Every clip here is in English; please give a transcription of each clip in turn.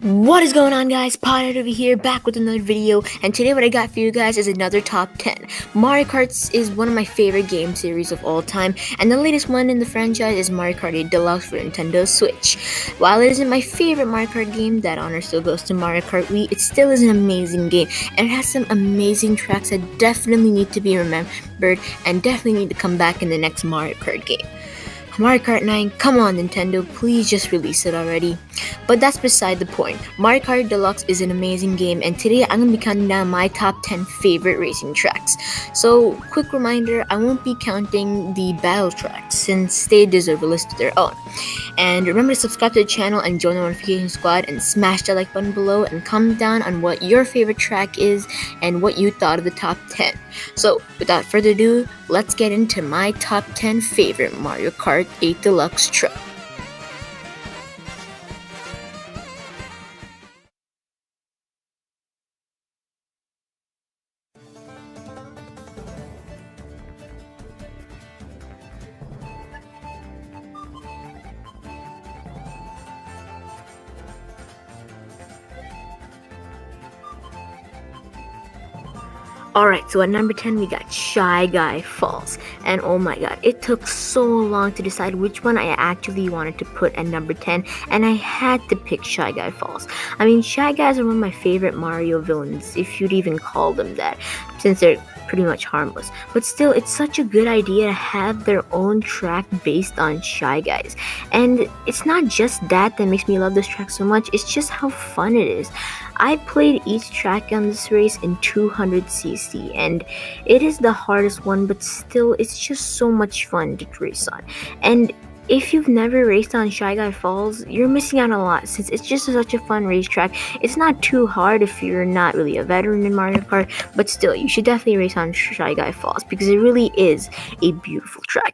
What is going on, guys? Potted over here, back with another video, and today what I got for you guys is another top 10. Mario Kart is one of my favorite game series of all time, and the latest one in the franchise is Mario Kart 8 Deluxe for Nintendo Switch. While it isn't my favorite Mario Kart game, that honor still goes to Mario Kart Wii. It still is an amazing game, and it has some amazing tracks that definitely need to be remembered and definitely need to come back in the next Mario Kart game. Mario Kart 9, come on Nintendo, please just release it already. But that's beside the point. Mario Kart Deluxe is an amazing game, and today I'm going to be counting down my top 10 favorite racing tracks. So, quick reminder, I won't be counting the battle tracks since they deserve a list of their own. And remember to subscribe to the channel and join the notification squad and smash that like button below and comment down on what your favorite track is and what you thought of the top 10. So, without further ado, let's get into my top 10 favorite Mario Kart 8 Deluxe tracks. Alright, so at number 10 we got Shy Guy Falls, and oh my god, it took so long to decide which one I actually wanted to put at number 10, and I had to pick Shy Guy Falls. I mean, Shy Guys are one of my favorite Mario villains, if you'd even call them that, since they're pretty much harmless. But still, it's such a good idea to have their own track based on Shy Guys. And it's not just that makes me love this track so much, it's just how fun it is. I played each track on this race in 200cc, and it is the hardest one, but still, it's just so much fun to race on. And if you've never raced on Shy Guy Falls, you're missing out on a lot since it's just such a fun racetrack. It's not too hard if you're not really a veteran in Mario Kart, but still, you should definitely race on Shy Guy Falls because it really is a beautiful track.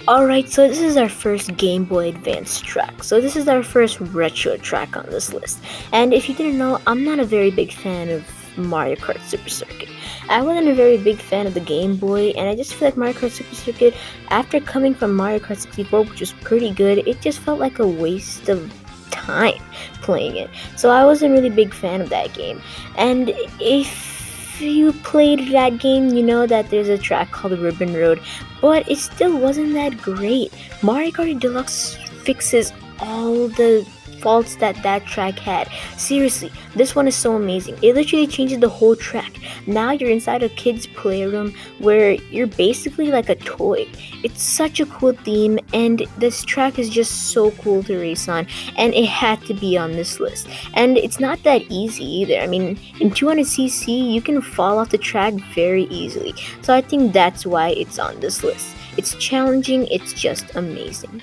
Alright, so this is our first Game Boy Advance track. So this is our first retro track on this list. And if you didn't know, I'm not a very big fan of Mario Kart Super Circuit. I wasn't a very big fan of the Game Boy, and I just feel like Mario Kart Super Circuit, after coming from Mario Kart 64, which was pretty good, it just felt like a waste of time playing it. So I wasn't really a big fan of that game. And if you played that game, you know that there's a track called Ribbon Road, but it still wasn't that great. Mario Kart Deluxe fixes all the faults that track had. Seriously, this one is so amazing. It literally changes the whole track. Now you're inside a kid's playroom where you're basically like a toy. It's such a cool theme, and this track is just so cool to race on, and it had to be on this list. And it's not that easy either. I mean, in 200cc, you can fall off the track very easily. So I think that's why it's on this list. It's challenging, it's just amazing.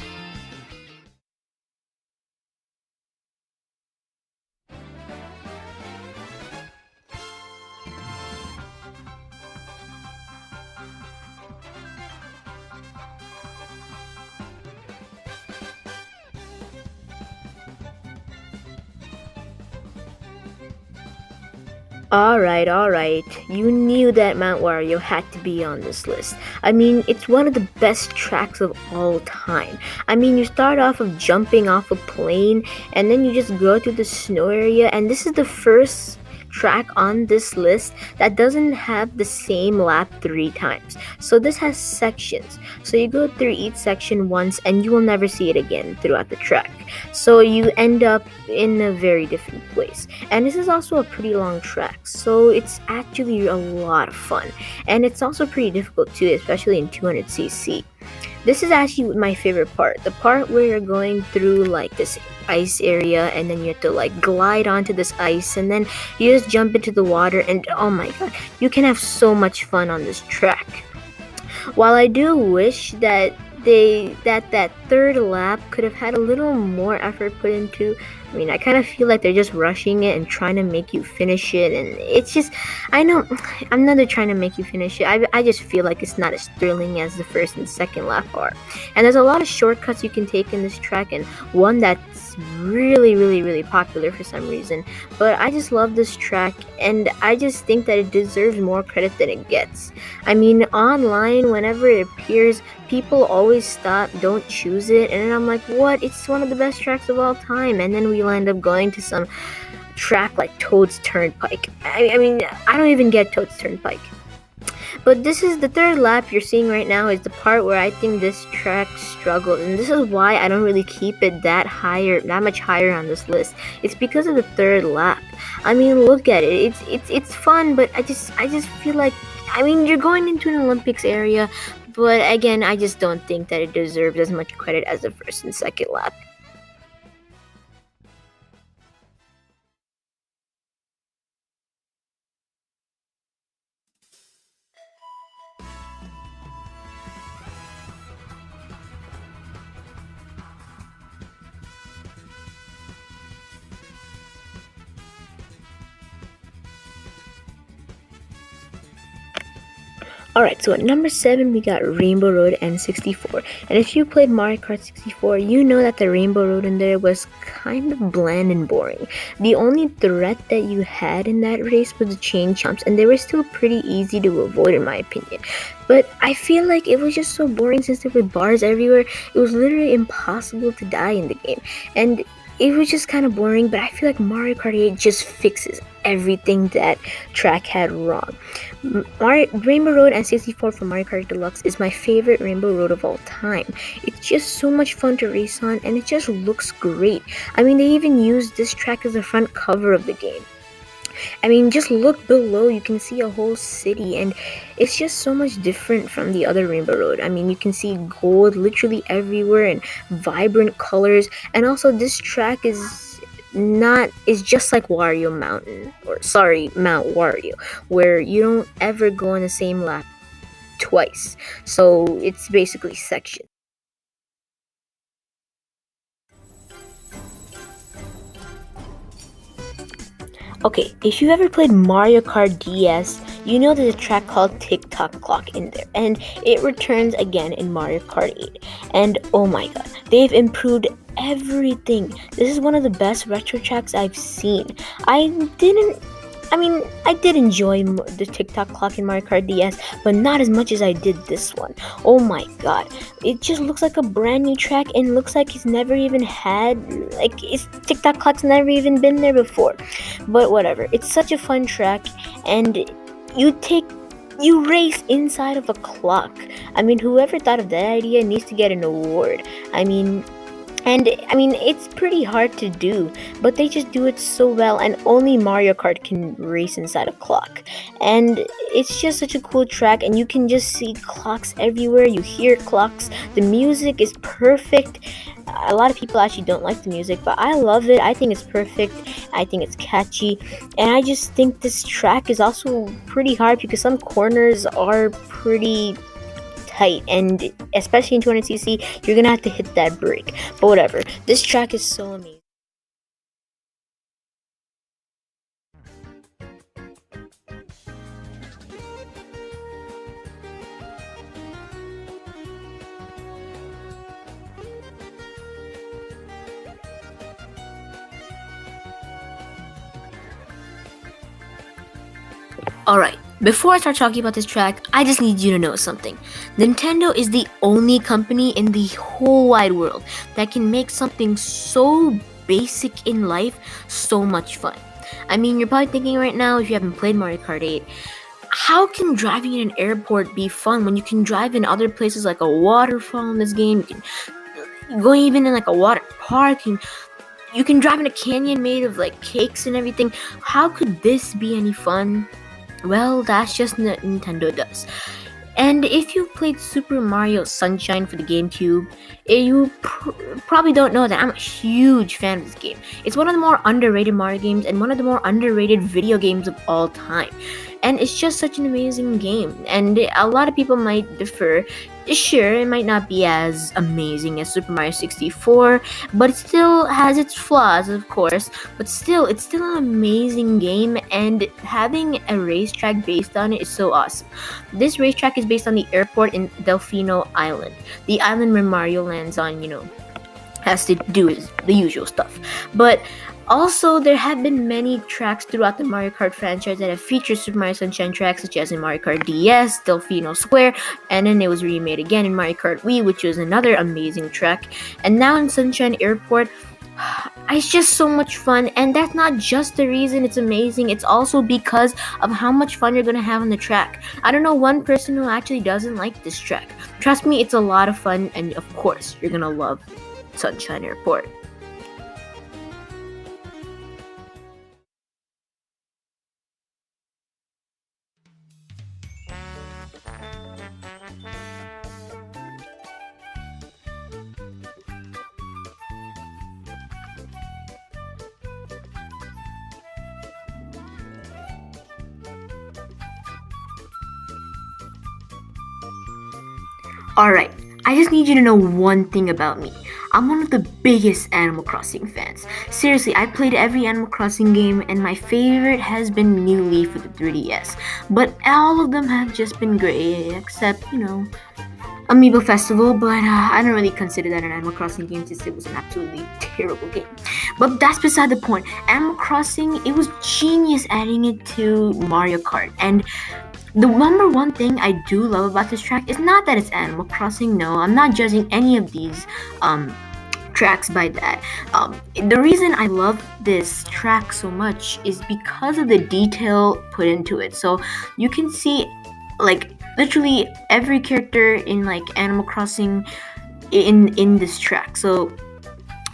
Alright. You knew that Mount Wario had to be on this list. I mean, it's one of the best tracks of all time. I mean, you start off of jumping off a plane, and then you just go through the snow area, and this is the first track on this list that doesn't have the same lap 3 times. So this has sections. So you go through each section once and you will never see it again throughout the track. So you end up in a very different place. And this is also a pretty long track, so it's actually a lot of fun. And it's also pretty difficult too, especially in 200cc. This is actually my favorite part, the part where you're going through like this ice area, and then you have to like glide onto this ice, and then you just jump into the water, and oh my god, you can have so much fun on this track. While I do wish that that third lap could have had a little more effort put into. I mean, I kind of feel like they're just rushing it and trying to make you finish it, and it's just, I know, I'm not trying to make you finish it. I just feel like it's not as thrilling as the first and second lap are. And there's a lot of shortcuts you can take in this track, and one that's really popular for some reason. But I just love this track, and I just think that it deserves more credit than it gets. I mean, online, whenever it appears, people always stop, don't choose it, and then I'm like, what? It's one of the best tracks of all time. And then we'll end up going to some track like Toad's Turnpike. I mean, I don't even get Toad's Turnpike. But this is the third lap you're seeing right now is the part where I think this track struggled, and this is why I don't really keep it that much higher on this list. It's because of the third lap. I mean, look at it. It's fun, but I just feel like, I mean, you're going into an Olympics area, but again, I just don't think that it deserves as much credit as the first and second lap. Alright, so at number 7 we got Rainbow Road N64. And if you played Mario Kart 64, you know that the Rainbow Road in there was kind of bland and boring. The only threat that you had in that race was the chain jumps, and they were still pretty easy to avoid in my opinion. But I feel like it was just so boring since there were bars everywhere. It was literally impossible to die in the game. And it was just kind of boring, but I feel like Mario Kart 8 just fixes everything that track had wrong. Rainbow Road N64 from Mario Kart Deluxe is my favorite Rainbow Road of all time. It's just so much fun to race on, and it just looks great. I mean, they even used this track as the front cover of the game. I mean, just look below, you can see a whole city, and it's just so much different from the other Rainbow Road. I mean, you can see gold literally everywhere and vibrant colors, and also this track is just like Wario Mountain, or sorry, Mount Wario, where you don't ever go on the same lap twice. So it's basically sections. Okay, if you've ever played Mario Kart DS, you know there's a track called Tick Tock Clock in there, and it returns again in Mario Kart 8. And oh my god, they've improved everything. This is one of the best retro tracks I've seen. I did enjoy the Tick Tock Clock in Mario Kart DS, but not as much as I did this one. Oh my god, it just looks like a brand new track, and looks like it's never even had, like, it's Tick Tock Clock's never even been there before. But whatever, it's such a fun track, and you race inside of a clock. I mean, whoever thought of that idea needs to get an award. I mean, it's pretty hard to do, but they just do it so well, and only Mario Kart can race inside a clock. And it's just such a cool track, and you can just see clocks everywhere, you hear clocks, the music is perfect. A lot of people actually don't like the music, but I love it. I think it's perfect, I think it's catchy, and I just think this track is also pretty hard because some corners are pretty tight, and especially in 200cc, you're gonna have to hit that brake. But whatever, this track is so amazing. Alright, before I start talking about this track, I just need you to know something. Nintendo is the only company in the whole wide world that can make something so basic in life so much fun. I mean, you're probably thinking right now, if you haven't played Mario Kart 8, how can driving in an airport be fun when you can drive in other places like a waterfall in this game? You can go even in like a water park, and you can drive in a canyon made of like cakes and everything. How could this be any fun? Well, that's just what Nintendo does. And if you've played Super Mario Sunshine for the GameCube, you probably don't know that I'm a huge fan of this game. It's one of the more underrated Mario games and one of the more underrated video games of all time. and it's just such an amazing game. And a lot of people might differ. Sure, it might not be as amazing as Super Mario 64, but it still has its flaws, of course. But still, it's still an amazing game, and having a racetrack based on it is so awesome. This racetrack is based on the airport in Delfino Island, the island where Mario lands on, has to do is the usual stuff. But also, there have been many tracks throughout the Mario Kart franchise that have featured Super Mario Sunshine tracks, such as in Mario Kart DS, Delfino Square, and then it was remade again in Mario Kart Wii, which was another amazing track. And now in Sunshine Airport, it's just so much fun, and that's not just the reason it's amazing, it's also because of how much fun you're gonna have on the track. I don't know one person who actually doesn't like this track. Trust me, it's a lot of fun, and of course, you're gonna love Sunshine Airport. Alright, I just need you to know one thing about me. I'm one of the biggest Animal Crossing fans. Seriously, I've played every Animal Crossing game, and my favorite has been New Leaf for the 3DS. But all of them have just been great, except, Amiibo Festival, but I don't really consider that an Animal Crossing game since it was an absolutely terrible game. But that's beside the point. Animal Crossing, it was genius adding it to Mario Kart, and the number one thing I do love about this track is not that it's Animal Crossing. No, I'm not judging any of these tracks by that. The reason I love this track so much is because of the detail put into it. So you can see, like, literally every character in like Animal Crossing in this track. So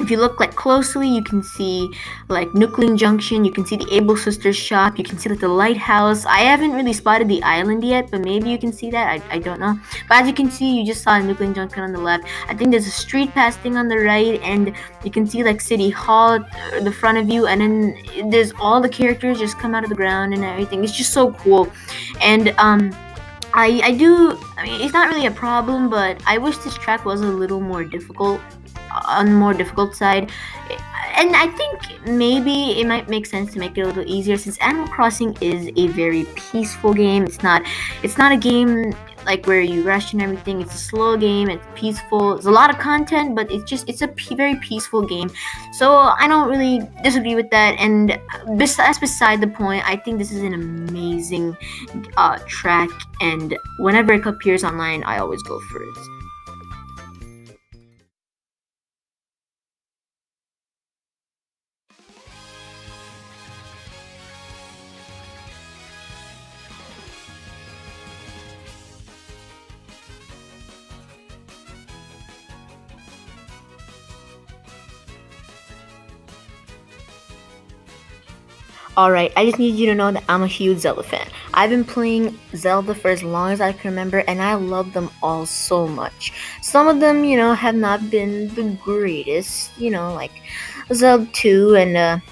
if you look like closely, you can see like Nookling Junction, you can see the Able Sisters shop, you can see like the lighthouse. I haven't really spotted the island yet, but maybe you can see that. I don't know. But as you can see, you just saw Nookling Junction on the left. I think there's a street pass thing on the right, and you can see like City Hall at the front of you, and then there's all the characters just come out of the ground and everything. It's just so cool. And I mean, it's not really a problem, but I wish this track was a little more difficult, on the more difficult side. And I think maybe it might make sense to make it a little easier, since Animal Crossing is a very peaceful game. It's not a game like where you rush and everything. It's a slow game. It's peaceful. There's a lot of content, but it's a very peaceful game. So I don't really disagree with that. And that's beside the point. I think this is an amazing track, and whenever it appears online, I always go for it. Alright, I just need you to know that I'm a huge Zelda fan. I've been playing Zelda for as long as I can remember, and I love them all so much. Some of them, have not been the greatest, like Zelda 2 and,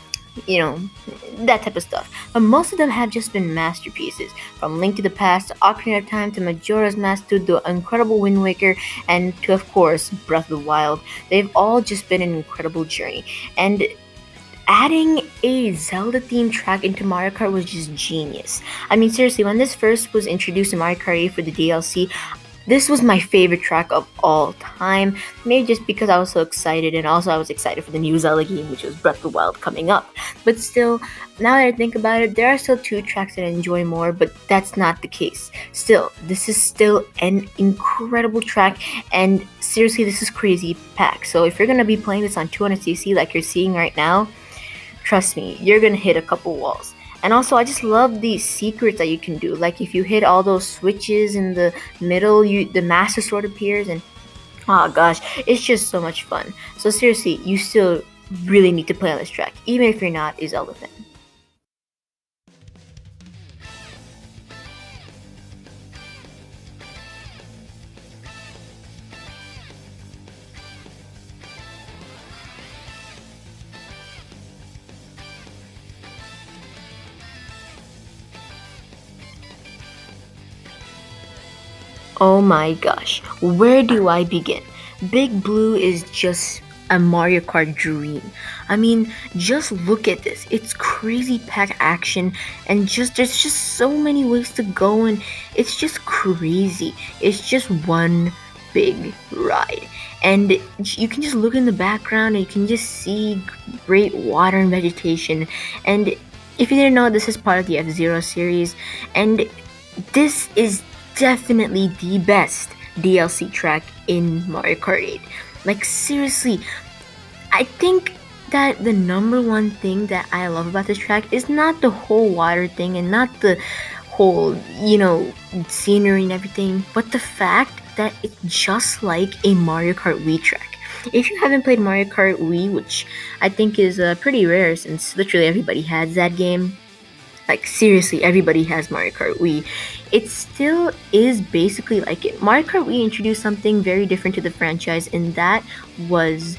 that type of stuff. But most of them have just been masterpieces. From Link to the Past to Ocarina of Time to Majora's Mask to the incredible Wind Waker and to, of course, Breath of the Wild. They've all just been an incredible journey. And adding a Zelda themed track into Mario Kart was just genius. I mean, seriously, when this first was introduced in Mario Kart 8 for the DLC, this was my favorite track of all time. Maybe just because I was so excited, and also I was excited for the new Zelda game, which was Breath of the Wild, coming up. But still, now that I think about it, there are still two tracks that I enjoy more, but that's not the case. Still, this is still an incredible track, and seriously, this is crazy packed. So if you're gonna be playing this on 200cc like you're seeing right now, trust me, you're gonna hit a couple walls. And also, I just love these secrets that you can do. Like if you hit all those switches in the middle, the Master Sword appears, and oh gosh, it's just so much fun. So seriously, you still really need to play on this track, even if you're not a Zelda fan. Oh my gosh, where do I begin? Big Blue is just a Mario Kart dream. I mean, just look at this. It's crazy packed action and just there's just so many ways to go and it's just crazy. It's just one big ride. And you can just look in the background and you can just see great water and vegetation. And if you didn't know, this is part of the F-Zero series and this is definitely the best DLC track in Mario Kart 8. Like seriously, I think that the number one thing that I love about this track is not the whole water thing and not the whole, scenery and everything, but the fact that it's just like a Mario Kart Wii track. If you haven't played Mario Kart Wii, which I think is pretty rare since literally everybody has that game, like seriously, everybody has Mario Kart Wii. It still is basically like it. Mario Kart Wii introduced something very different to the franchise, and that was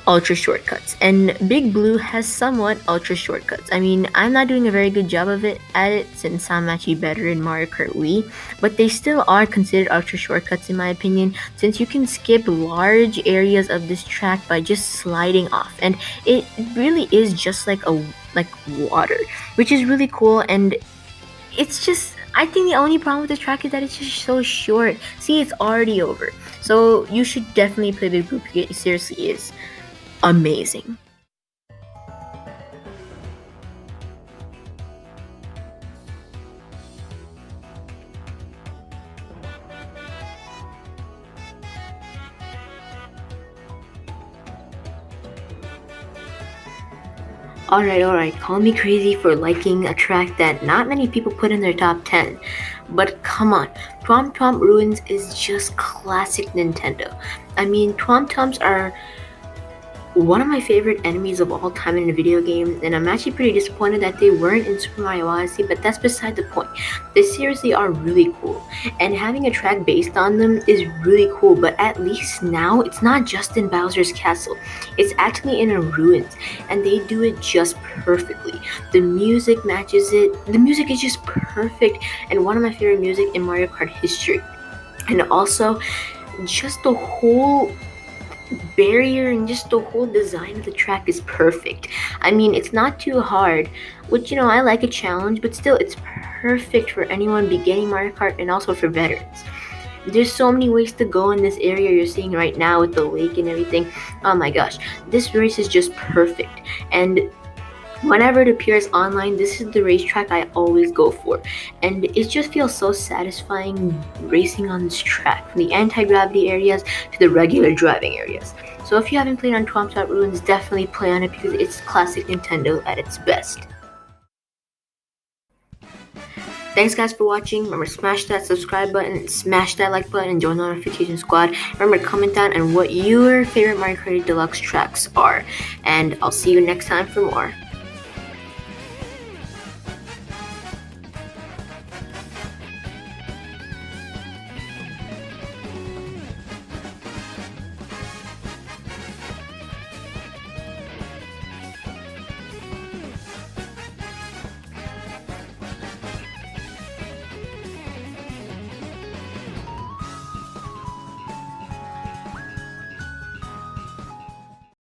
ultra shortcuts. And Big Blue has somewhat ultra shortcuts. I mean, I'm not doing a very good job of it at it since I'm actually better in Mario Kart Wii, but they still are considered ultra shortcuts in my opinion, since you can skip large areas of this track by just sliding off. And it really is just like water, which is really cool. And it's just, I think the only problem with this track is that it's just so short. See, it's already over. So you should definitely play Big Blue because it seriously is amazing. Alright, call me crazy for liking a track that not many people put in their top 10. But come on, Twom Twom Ruins is just classic Nintendo. I mean, Twom Toms are one of my favorite enemies of all time in a video game, and I'm actually pretty disappointed that they weren't in Super Mario Odyssey, but that's beside the point. They seriously are really cool, and having a track based on them is really cool, but at least now it's not just in Bowser's Castle, it's actually in a ruins, and they do it just perfectly. The music matches it, the music is just perfect, and one of my favorite music in Mario Kart history. And also, just the whole barrier and just the whole design of the track is perfect. I mean, it's not too hard, which I like a challenge, but still it's perfect for anyone beginning Mario Kart and also for veterans. There's so many ways to go in this area you're seeing right now with the lake and everything. Oh my gosh, this race is just perfect. And whenever it appears online, this is the racetrack I always go for. And it just feels so satisfying racing on this track, from the anti-gravity areas to the regular driving areas. So if you haven't played on Twom Twom Ruins, definitely play on it because it's classic Nintendo at its best. Thanks guys for watching. Remember, smash that subscribe button, smash that like button, and join the notification squad. Remember, comment down on what your favorite Mario Kart 8 Deluxe tracks are. And I'll see you next time for more.